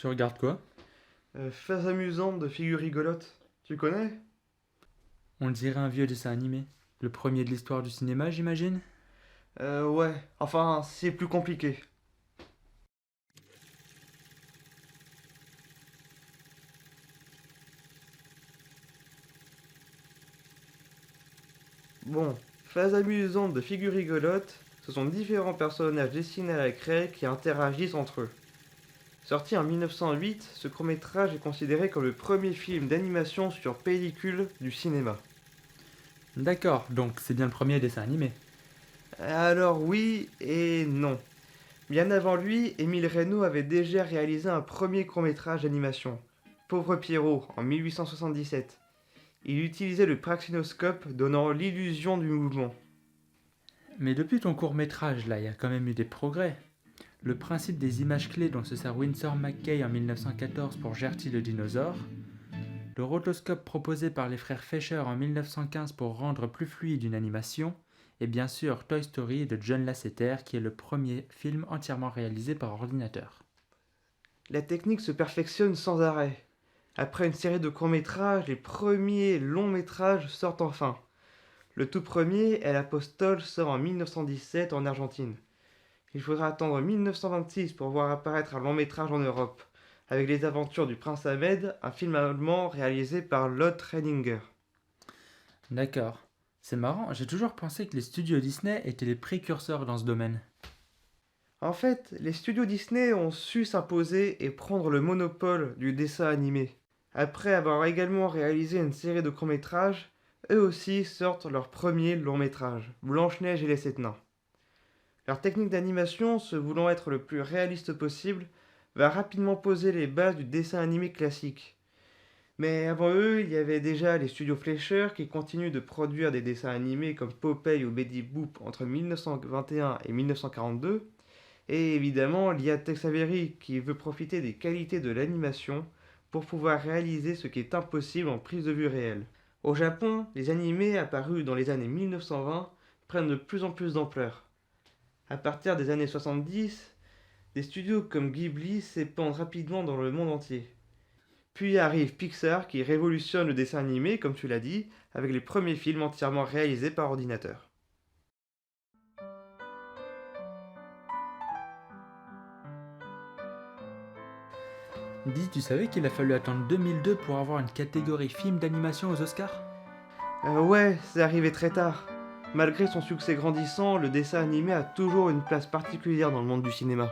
Tu regardes quoi? Phase amusante de figures rigolotes. Tu connais? On dirait un vieux dessin animé. Le premier de l'histoire du cinéma, j'imagine? Ouais. Enfin, c'est plus compliqué. Bon, phase amusante de figures rigolotes, ce sont différents personnages dessinés à la craie qui interagissent entre eux. Sorti en 1908, ce court-métrage est considéré comme le premier film d'animation sur pellicule du cinéma. D'accord, donc c'est bien le premier dessin animé. Alors oui et non. Bien avant lui, Émile Reynaud avait déjà réalisé un premier court-métrage d'animation, Pauvre Pierrot, en 1877. Il utilisait le praxinoscope donnant l'illusion du mouvement. Mais depuis ton court métrage, là, il y a quand même eu des progrès. Le principe des images clés dont se sert Winsor McCay en 1914 pour Gertie le dinosaure, le rotoscope proposé par les frères Fisher en 1915 pour rendre plus fluide une animation, et bien sûr Toy Story de John Lasseter qui est le premier film entièrement réalisé par ordinateur. La technique se perfectionne sans arrêt. Après une série de courts-métrages, les premiers longs-métrages sortent enfin. Le tout premier, El Apostol, sort en 1917 en Argentine. Il faudra attendre 1926 pour voir apparaître un long-métrage en Europe, avec les aventures du prince Ahmed, un film allemand réalisé par Lotte Reininger. D'accord. C'est marrant, j'ai toujours pensé que les studios Disney étaient les précurseurs dans ce domaine. En fait, les studios Disney ont su s'imposer et prendre le monopole du dessin animé. Après avoir également réalisé une série de courts-métrages, eux aussi sortent leur premier long-métrage, Blanche-Neige et les Sept Nains. Leur technique d'animation, se voulant être le plus réaliste possible, va rapidement poser les bases du dessin animé classique. Mais avant eux, il y avait déjà les studios Fleischer qui continuent de produire des dessins animés comme Popeye ou Betty Boop entre 1921 et 1942, et évidemment l'IA Tex Avery qui veut profiter des qualités de l'animation pour pouvoir réaliser ce qui est impossible en prise de vue réelle. Au Japon, les animés apparus dans les années 1920 prennent de plus en plus d'ampleur. À partir des années 70, des studios comme Ghibli s'épandent rapidement dans le monde entier. Puis arrive Pixar qui révolutionne le dessin animé, comme tu l'as dit, avec les premiers films entièrement réalisés par ordinateur. Dis, tu savais qu'il a fallu attendre 2002 pour avoir une catégorie film d'animation aux Oscars? Ouais, c'est arrivé très tard. Malgré son succès grandissant, le dessin animé a toujours une place particulière dans le monde du cinéma.